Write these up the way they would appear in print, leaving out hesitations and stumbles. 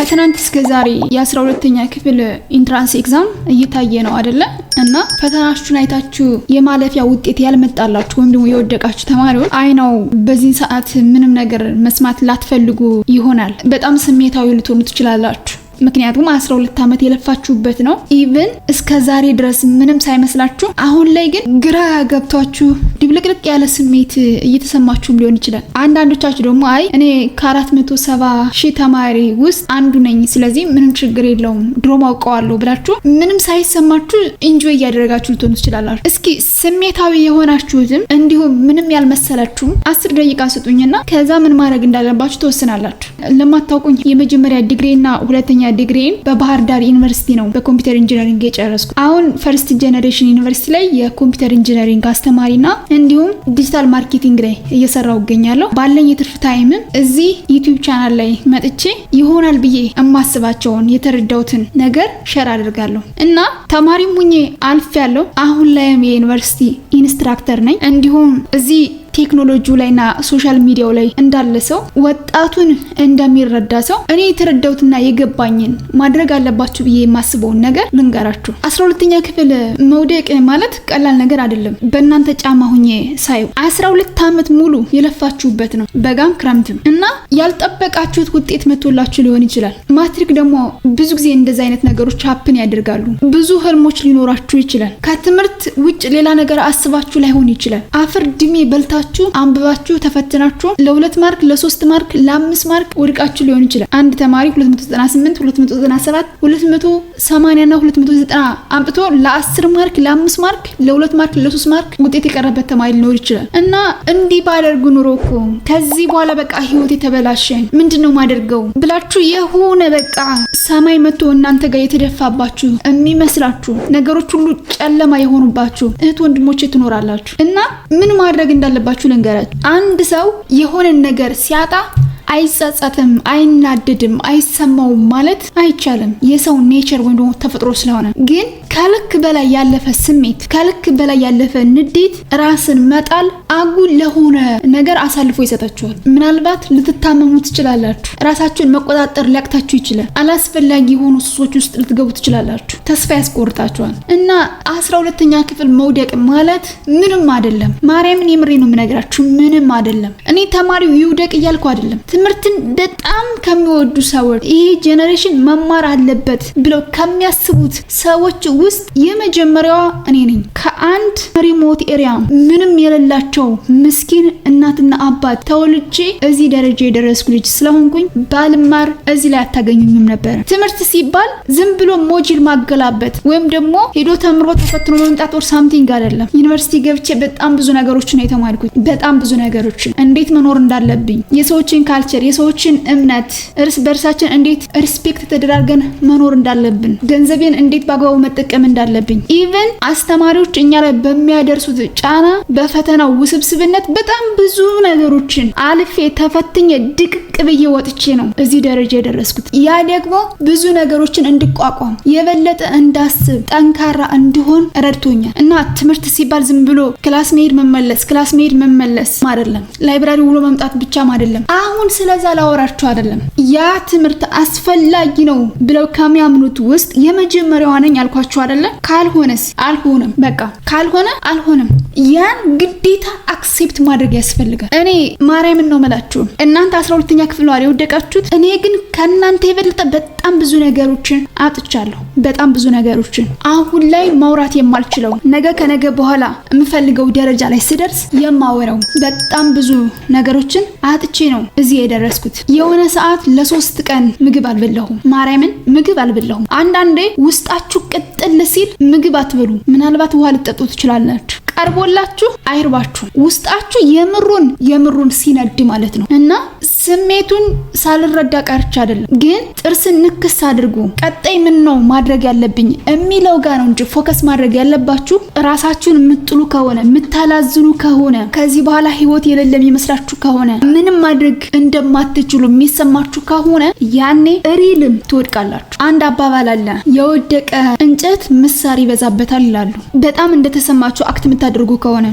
ከትናንት እስከ ዛሬ የ12ኛ ክፍል ኢንትራንስ ኤግዛም እየታየ ነው አይደለ? እና ፈተናችሁን አይታችሁ የማለፊያ ውጤት ያልመጣላችሁ ወይም ደግሞ የወደቃችሁ ተማሪዎች አይናው በዚህ ሰዓት ምንም ነገር መስማት ላትፈልጉ ይሆናል። በጣም ስሜታዊ ልትሆኑ ትችላላችሁ። ምክንያቱም 12 ዓመት የለፋችሁበት ነው። ኢቭን እስከ ዛሬ ድረስ ምንም ሳይመስላችሁ አሁን ላይ ግን ግራ ገብቷችሁ ድብልቅልቅ ያለ ስሜት እየተሰማችሁም ሊሆን ይችላል። አንዳንዶቻችሁ ደግሞ አይ እኔ ከ470,000 ተማሪ ውስጥ አንዱ ነኝ፣ ስለዚህ ምንም ችግር የለውም ድሮም አውቀዋለሁ ብላችሁ ምንም ሳይሰማችሁ ኢንጆይ እያደረጋችሁ ልትሆኑ ትችላላችሁ። እስኪ ስሜታዊ የሆናችሁትም እንዲሁም ምንም ያልመሰላችሁም 10 ደቂቃ ስጡኝና ከዛ ምን ማድረግ እንዳለባችሁ ተወስናላችሁ። ለማታውቁኝ የመጀመሪያ ዲግሪና ሁለተኛ ዲግሪን በባህር ዳር ዩኒቨርሲቲ ነው በኮምፒውተር ኢንጂነሪንግ የጨረስኩት። አሁን ፈርስት ጀነሬሽን ዩኒቨርሲቲ ላይ የኮምፒውተር ኢንጂነሪንግ አስተማሪና እንዲሁም ዲጂታል ማርኬቲንግ ላይ እየሰራው እገኛለሁ። ባለኝ የትርፍ ታይም እዚህ ዩቲዩብ ቻናል ላይ መጥቼ ይሆናል ብዬ እማስባቸውን የተረዳሁትን ነገር ሼር አደርጋለሁ እና ተማሪም ሁኜ አልፌያለሁ። አሁን ላይም የዩኒቨርሲቲ ኢንስትራክተር ነኝ። እንዲሁም እዚህ ቴክኖሎጂው ላይና ሶሻል ሚዲያው ላይ እንዳለ ሰው ወጣቱን እንደሚረዳ ሰው እኔ የተረዳሁትና የገባኝን ማድረግ አለባችሁ ብዬ የማስበውን ነገር ልንገራችሁ። 12ኛ ክፍል መውደቅ ማለት ቀላል ነገር አይደለም። በእናንተ ጫማ ሁኜ ሳይ 12 ዓመት ሙሉ የለፋችሁበት ነው፣ በጋም ክረምትም እና ያልጠበቃችሁት ውጤት መጥቶላችሁ ሊሆን ይችላል። ማትሪክ ደግሞ ብዙ ጊዜ እንደዚህ አይነት ነገሮች ሀፕን ያደርጋሉ። ብዙ ህልሞች ሊኖራችሁ ይችላል። ከትምህርት ውጭ ሌላ ነገር አስባችሁ ላይሆን ይችላል። አፈር ድሜ በልታ አንብባችሁ ተፈትናችሁ ለ2 ማርክ ለ3 ማርክ ለ5 ማርክ ወድቃችሁ ሊሆን ይችላል። አንድ ተማሪ 298 297 280 እና 290 አምጥቶ ለ10 ማርክ ለ5 ማርክ ለ2 ማርክ ለ3 ማርክ ውጤት የቀረበት ተማሪ ሊኖር ይችላል። እና እንዲህ ባደርጉ ኑሮ እኮ ከዚህ በኋላ በቃ ህይወት የተበላሸ ምንድነው ማደርገው ብላችሁ የሆነ በቃ ሰማይ መጥቶ እናንተ ጋር የተደፋባችሁ የሚመስላችሁ ነገሮች ሁሉ ጨለማ የሆኑባችሁ እህት ወንድሞቼ ትኖራላችሁ። እና ምን ማድረግ እንዳለባችሁ ልንገራችሁ። አንድ ሰው የሆነ ነገር ሲያጣ አይጸጸትም፣ አይናደድም፣ አይሰማውም ማለት አይቻልም። የሰው ኔቸር ወይም ደግሞ ተፈጥሮ ስለሆነ ግን ከልክ በላይ ያለፈ ስሜት፣ ከልክ በላይ ያለፈ ንዴት፣ ራስን መጣል አጉል ለሆነ ነገር አሳልፎ ይሰጣችኋል። ምናልባት ልትታመሙ ትችላላችሁ። ራሳችሁን መቆጣጠር ሊያቅታችሁ ይችላል። አላስፈላጊ የሆኑ ሱሶች ውስጥ ልትገቡ ትችላላችሁ። ተስፋ ያስቆርጣችኋል። እና 12ኛ ክፍል መውደቅ ማለት ምንም አይደለም። ማርያምን የምሬ ነው የምነግራችሁ፣ ምንም አይደለም። እኔ ተማሪው ይውደቅ እያልኩ አይደለም። ትምህርትን በጣም ከሚወዱ ሰዎች ይሄ ጄኔሬሽን መማር አለበት ብለው ከሚያስቡት ሰዎች ውስጥ የመጀመሪያዋ እኔ ነኝ። ከአንድ ሪሞት ኤሪያ ምንም የሌላቸው ምስኪን እናትና አባት ተወልጄ እዚህ ደረጃ የደረስኩ ልጅ ስለሆንኩኝ ባልማር እዚህ ላይ አታገኙኝም ነበር። ትምህርት ሲባል ዝም ብሎ ሞጁል ማገላበት ወይም ደግሞ ሄዶ ተምሮ ተፈትኖ መምጣት ወር ሳምቲንግ አይደለም። ዩኒቨርሲቲ ገብቼ በጣም ብዙ ነገሮችን ነው የተማርኩት። በጣም ብዙ ነገሮችን እንዴት መኖር እንዳለብኝ፣ የሰዎችን ካልቸር፣ የሰዎችን እምነት፣ እርስ በርሳችን እንዴት ሪስፔክት ተደራርገን መኖር እንዳለብን፣ ገንዘቤን እንዴት በአግባቡ መጠቀም እንዳለብኝ፣ ኢቭን አስተማሪዎች እኛ ላይ በሚያደርሱት ጫና፣ በፈተናው ውስብስብነት በጣም ብዙ ነገሮችን አልፌ ተፈትኜ ድቅቅ ብዬ ወጥቼ ነው እዚህ ደረጃ የደረስኩት። ያ ደግሞ ብዙ ነገሮችን እንድቋቋም የበለጠ እንዳስብ ጠንካራ እንድሆን ረድቶኛል። እና ትምህርት ሲባል ዝም ብሎ ክላስ መሄድ መመለስ አይደለም። ላይብራሪ ውሎ መምጣት ብቻም አይደለም። አሁን ስለዛ ላወራችሁ አይደለም። ያ ትምህርት አስፈላጊ ነው ብለው ከሚያምኑት ውስጥ የመጀመሪያዋ ነኝ ያልኳችሁ አይደለም። ካልሆነስ አልሆነም። በቃ ካልሆነ አልሆነም። ያን ግዴታ አክሴፕት ማድረግ ያስፈልጋል። እኔ ማርያምን ነው መላችሁ። እናንተ 12ኛ ክፍል ነው የወደቃችሁት። እኔ ግን ከናንተ የበለጠ በጣም ብዙ ነገሮችን አጥቻለሁ። በጣም ብዙ ነገሮችን አሁን ላይ ማውራት የማልችለው ነገ ከነገ በኋላ የምፈልገው ደረጃ ላይ ስደርስ የማወራው በጣም ብዙ ነገሮችን አጥቼ ነው እዚህ የደረስኩት። የሆነ ሰዓት ለ3 ቀን ምግብ አልበላሁም። ማርያምን ምግብ አልበላሁም። አንዳንዴ ውስጣችሁ ቅጥል ሲል ምግብ አትበሉ። ምናልባት ውሃ ልትጠጡ ትችላላችሁ። ቀርቦላችሁ አይርባችሁ። ውስጣችሁ የምሩን ሲነድ ማለት ነው። እና ስሜቱን ሳልረዳ ቀርቻ አይደለም፣ ግን ጥርስን ንክስ አድርጉ። ቀጣይ ምን ነው ማድረግ ያለብኝ የሚለው ጋር ነው እንጂ ፎከስ ማድረግ ያለባችሁ ራሳችሁን የምትጥሉ ከሆነ የምታላዝኑ ከሆነ ከዚህ በኋላ ህይወት የሌለም ይመስላችሁ ከሆነ ምንም ማድረግ እንደማትችሉ የሚሰማችሁ ከሆነ ያኔ ሪልም ትወድቃላችሁ። አንድ አባባል አለ፣ የወደቀ እንጨት ምሳር ይበዛበታል ይላሉ። በጣም እንደተሰማችሁ አክት የምታደርጉ ከሆነ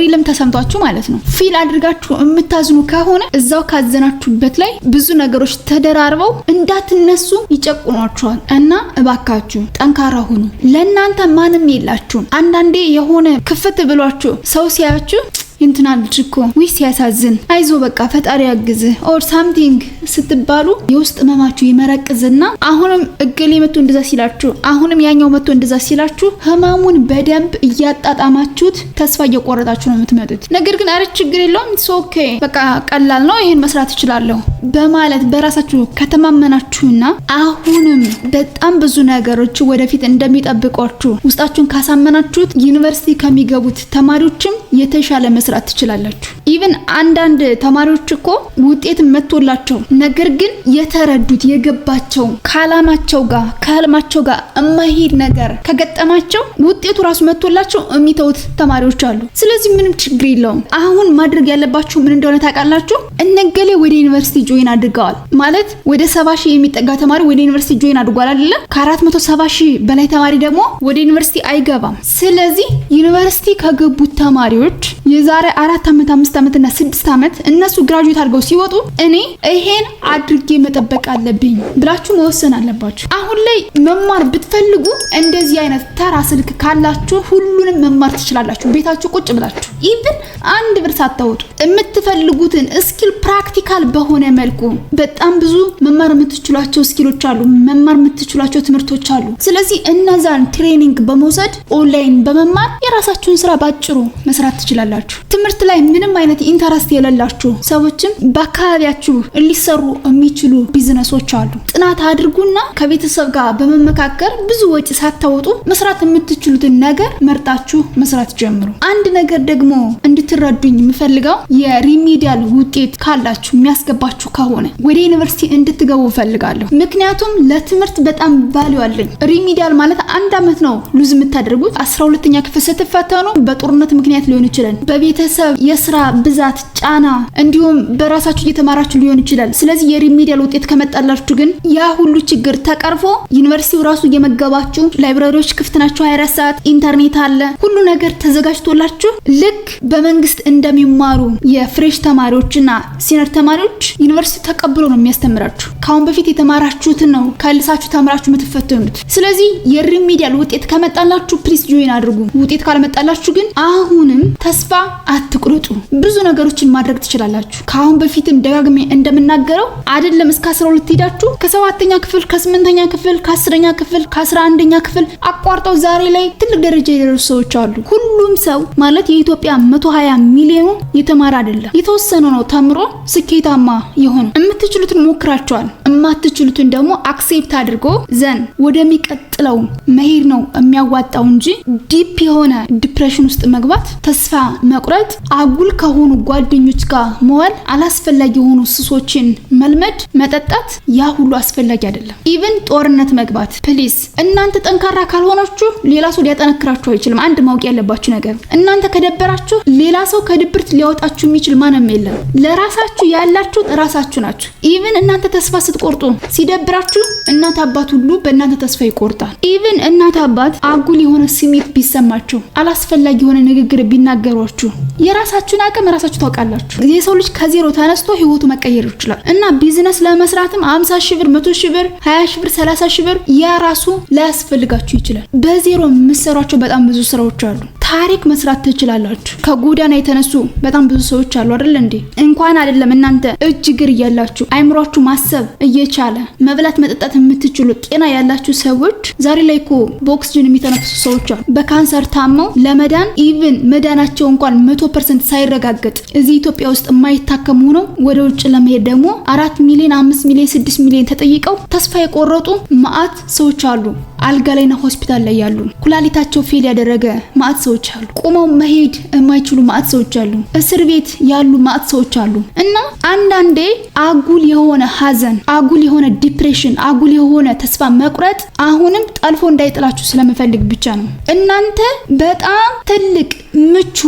ሪልም ተሰምቷችሁ ማለት ነው ፊል አድርጋችሁ የምታዝኑ ከሆነ እዛው ካዘናችሁበት ላይ ብዙ ነገሮች ተደራርበው እንዳትነሱ ይጨቁኗችኋል። እና እባካችሁ ጠንካራ ሁኑ። ለእናንተ ማንም የላችሁም። አንዳንዴ የሆነ ክፍት ብሏችሁ ሰው ሲያያችሁ እንትና ልጅ እኮ ዊስ ያሳዝን፣ አይዞ በቃ ፈጣሪ ያግዝህ ኦር ሳምቲንግ ስትባሉ የውስጥ ህመማችሁ ይመረቅዝና አሁንም እገሌ መጥቶ እንደዛ ሲላችሁ፣ አሁንም ያኛው መጥቶ እንደዛ ሲላችሁ ህመሙን በደንብ እያጣጣማችሁት ተስፋ እየቆረጣችሁ ነው የምትመጡት። ነገር ግን አረ ችግር የለውም ኢትስ ኦኬ በቃ ቀላል ነው ይሄን መስራት እችላለሁ በማለት በራሳችሁ ከተማመናችሁና አሁንም በጣም ብዙ ነገሮች ወደፊት እንደሚጠብቋችሁ ውስጣችሁን ካሳመናችሁት ዩኒቨርሲቲ ከሚገቡት ተማሪዎችም የተሻለ መስራት ትችላላችሁ። ኢቭን አንዳንድ ተማሪዎች እኮ ውጤት መጥቶላቸው ነገር ግን የተረዱት የገባቸው ከዓላማቸው ጋር ከህልማቸው ጋር የማይሄድ ነገር ከገጠማቸው ውጤቱ ራሱ መጥቶላቸው የሚተውት ተማሪዎች አሉ። ስለዚህ ምንም ችግር የለውም። አሁን ማድረግ ያለባችሁ ምን እንደሆነ ታውቃላችሁ? እነገሌ ወደ ዩኒቨርሲቲ ጆይን አድርገዋል ማለት ወደ 70,000 የሚጠጋ ተማሪ ወደ ዩኒቨርሲቲ ጆይን አድርጓል አይደለ? ከ470,000 በላይ ተማሪ ደግሞ ወደ ዩኒቨርሲቲ አይገባም። ስለዚህ ዩኒቨርሲቲ ከገቡት ተማሪዎች የዛሬ 4 ዓመት 5 ዓመትና 6 ዓመት እነሱ ግራጁዌት አድርገው ሲወጡ እኔ ይሄን አድርጌ መጠበቅ አለብኝ ብላችሁ መወሰን አለባችሁ። አሁን ላይ መማር ብትፈልጉ እንደዚህ አይነት ተራ ስልክ ካላችሁ ሁሉንም መማር ትችላላችሁ ቤታችሁ ቁጭ ብላችሁ። ኢቭን አንድ ብር ሳታወጡ የምትፈልጉትን ስኪል ፕራክቲካል በሆነ መልኩ በጣም ብዙ መማር የምትችሏቸው ስኪሎች አሉ፣ መማር የምትችሏቸው ትምህርቶች አሉ። ስለዚህ እነዛን ትሬኒንግ በመውሰድ ኦንላይን በመማር የራሳችሁን ስራ ባጭሩ መስራት ትችላላችሁ። ትምህርት ላይ ምንም አይነት ኢንተረስት የሌላችሁ ሰዎችም በአካባቢያችሁ ሊሰሩ የሚችሉ ቢዝነሶች አሉ። ጥናት አድርጉና ከቤተሰብ ጋር በመመካከር ብዙ ወጪ ሳታወጡ መስራት የምትችሉትን ነገር መርጣችሁ መስራት ጀምሩ። አንድ ነገር ደግሞ እንድትረዱኝ የምፈልገው የሪሚዲያል ውጤት ካላችሁ የሚያስገባችሁ ከሆነ ወደ ዩኒቨርሲቲ እንድትገቡ ፈልጋለሁ። ምክንያቱም ለትምህርት በጣም ቫልዩ አለኝ። ሪሚዲያል ማለት 1 ዓመት ነው ሉዝ የምታደርጉት። 12ኛ ክፍል ስትፈተኑ በጦርነት ምክንያት ሊሆን ይችላል፣ በቤተሰብ የስራ ብዛት ጫና፣ እንዲሁም በራሳችሁ እየተማራችሁ ሊሆን ይችላል። ስለዚህ የሪሚዲያል ውጤት ከመጣላችሁ ግን ያ ሁሉ ችግር ተቀርፎ ዩኒቨርሲቲው ራሱ እየመገባችሁ፣ ላይብራሪዎች ክፍት ናቸው 24 ሰዓት፣ ኢንተርኔት አለ፣ ሁሉ ነገር ተዘጋጅቶላችሁ ልክ በመንግስት እንደሚማሩ የፍሬሽ ተማሪዎችና ሲኒየር ተማሪዎች ዩኒቨርሲቲ ተቀብሎ ነው የሚያስተምራችሁ። ካሁን በፊት የተማራችሁትን ነው ካልሳችሁ ተምራችሁ የምትፈተኑት። ስለዚህ የሪሚዲያል ውጤት ከመጣላችሁ ፕሊስ ጆይን አድርጉ። ውጤት ካልመጣላችሁ ግን አሁንም ተስፋ አትቁረጡ። ብዙ ነገሮችን ማድረግ ትችላላችሁ። ካሁን በፊትም ደጋግሜ እንደምናገረው አይደለም እስከ 12 ሄዳችሁ ከ7ኛ ክፍል ከ8ኛ ክፍል ከ10ኛ ክፍል ከ11ኛ ክፍል አቋርጠው ዛሬ ላይ ትልቅ ደረጃ የደረሱ ሰዎች አሉ። ሁሉም ሰው ማለት የኢትዮጵያ 120 ሚሊዮኑ የተማረ አይደለም። የተወሰነ ነው ተምሮ ስኬታማ የሆነ። የምትችሉትን ሞክራችኋል፣ የማትችሉትን ደግሞ አክሴፕት አድርጎ ዘን ወደሚቀጥለው መሄድ ነው የሚያዋጣው እንጂ ዲፕ የሆነ ዲፕሬሽን ውስጥ መግባት፣ ተስፋ መቁረጥ፣ አጉል ከሆኑ ጓደኞች ጋር መዋል፣ አላስፈላጊ የሆኑ ሱሶችን መልመድ፣ መጠጣት ያ ሁሉ አስፈላጊ አይደለም። ኢቭን ጦርነት መግባት ፕሊስ። እናንተ ጠንካራ ካልሆናችሁ ሌላ ሰው ሊያጠነክራችሁ አይችልም። አንድ ማወቅ ያለባችሁ ነገር እናንተ ከደበራችሁ ሌላ ሰው ከድብርት ሊያወጣችሁ የሚችል ማንም የለም። ለራሳችሁ ያላችሁ ራሳችሁ ናችሁ። ኢቭን እናንተ ተስፋ ስትቆርጡ ሲደብራችሁ እናት አባት ሁሉ በእናንተ ተስፋ ይቆርጣል። ኢቭን እናት አባት አጉል የሆነ ስሜት ቢሰማችሁ፣ አላስፈላጊ የሆነ ንግግር ቢናገሯችሁ የራሳችሁን አቅም ራሳችሁ ታውቃላችሁ። የሰው ልጅ ከዜሮ ተነስቶ ህይወቱ መቀየር ይችላል እና ቢዝነስ ለመስራትም 50,000 ብር፣ 100,000 ብር፣ 20,000 ብር፣ 30,000 ብር የራሱ ላያስፈልጋችሁ ይችላል። በዜሮ የምትሰሯቸው በጣም ብዙ ስራዎች አሉ። ታሪክ መስራት ትችላላችሁ። ከጎዳና የተነሱ በጣም ብዙ ሰዎች አሉ አይደል እንዴ? እንኳን አይደለም እናንተ እጅ እግር እያላችሁ አይምሯችሁ ማሰብ እየቻለ መብላት መጠጣት የምትችሉ ጤና ያላችሁ ሰዎች ዛሬ ላይ እኮ በኦክስጅን የሚተነፍሱ ሰዎች አሉ። በካንሰር ታመው ለመዳን ኢቭን መዳናቸው እንኳን 100% ሳይረጋገጥ እዚህ ኢትዮጵያ ውስጥ የማይታከሙ ነው ወደ ውጭ ለመሄድ ደግሞ 4 ሚሊዮን 5 ሚሊዮን 6 ሚሊዮን ተጠይቀው ተስፋ የቆረጡ ማአት ሰዎች አሉ። አልጋ ላይና ሆስፒታል ላይ ያሉ፣ ኩላሊታቸው ፌል ያደረገ ማአት ሰዎች አሉ። ቆመው መሄድ የማይችሉ ማአት ሰዎች አሉ። እስር ቤት ያሉ ማአት ሰዎች አሉ። እና አንዳንዴ አጉል የሆነ ሀዘን፣ አጉል የሆነ ዲፕሬሽን፣ አጉል የሆነ ተስፋ መቁረጥ አሁንም ጠልፎ እንዳይጥላችሁ ስለምፈልግ ብቻ ነው። እናንተ በጣም ትልቅ ምቹ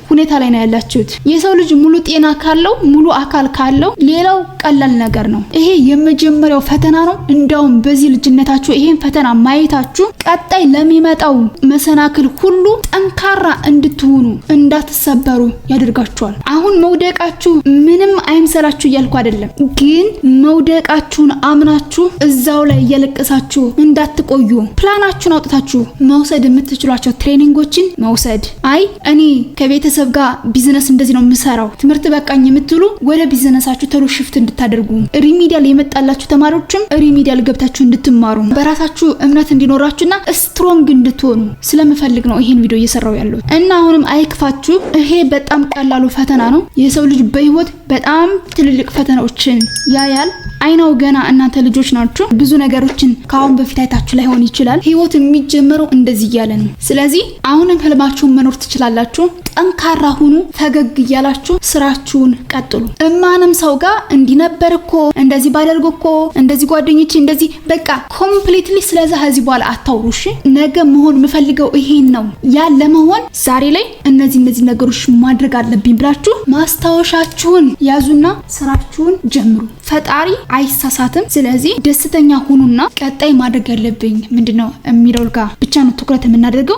ሁኔታ ላይ ነው ያላችሁት። የሰው ልጅ ሙሉ ጤና ካለው ሙሉ አካል ካለው ሌላው ቀላል ነገር ነው። ይሄ የመጀመሪያው ፈተና ነው። እንደውም በዚህ ልጅነታችሁ ይሄን ፈተና ማየታችሁ ቀጣይ ለሚመጣው መሰናክል ሁሉ ጠንካራ እንድትሆኑ እንዳትሰበሩ ያደርጋችኋል። አሁን መውደቃችሁ ምንም አይምሰላችሁ እያልኩ አይደለም፣ ግን መውደቃችሁን አምናችሁ እዛው ላይ እያለቀሳችሁ እንዳትቆዩ ፕላናችሁን አውጥታችሁ መውሰድ የምትችሏቸው ትሬኒንጎችን መውሰድ። አይ እኔ ከቤተሰብ ጋር ቢዝነስ እንደዚህ ነው የምሰራው ትምህርት በቃኝ የምትሉ ወደ ቢዝነሳችሁ ተሎ ሽፍት እንድታደርጉ፣ ሪሚዲያል የመጣላችሁ ተማሪዎችም ሪሚዲያል ገብታችሁ እንድትማሩ በራሳችሁ እምነት እንዲኖራችሁና ስትሮንግ እንድትሆኑ ስለምፈልግ ነው ይሄን ቪዲዮ እየሰራው ያለሁት። እና አሁንም አይክፋችሁ፣ ይሄ በጣም ቀላሉ ፈተና ነው። የሰው ልጅ በህይወት በጣም ትልልቅ ፈተናዎችን ያያል። አይናው ገና እናንተ ልጆች ናችሁ። ብዙ ነገሮችን ከአሁን በፊት አይታችሁ ላይሆን ይችላል። ህይወት የሚጀምረው እንደዚህ እያለ ነው። ስለዚህ አሁንም ህልማችሁን መኖር ትችላላችሁ። ጠንካራ ሁኑ። ፈገግ እያላችሁ ስራችሁን ቀጥሉ። እማንም ሰው ጋር እንዲነበር እኮ እንደዚህ ባደርግ እኮ እንደዚህ ጓደኞቼ እንደዚህ በቃ ኮምፕሊትሊ ስለዛ ከዚህ በኋላ አታውሩሽ። ነገ መሆን የምፈልገው ይሄን ነው። ያ ለመሆን ዛሬ ላይ እነዚህ ነገሮች ማድረግ አለብኝ ብላችሁ ማስታወሻችሁን ያዙና ስራችሁን ጀምሩ። ፈጣሪ አይሳሳትም። ስለዚህ ደስተኛ ሁኑና ቀጣይ ማድረግ ያለብኝ ምንድነው የሚለው ጋር ብቻ ነው ትኩረት የምናደርገው።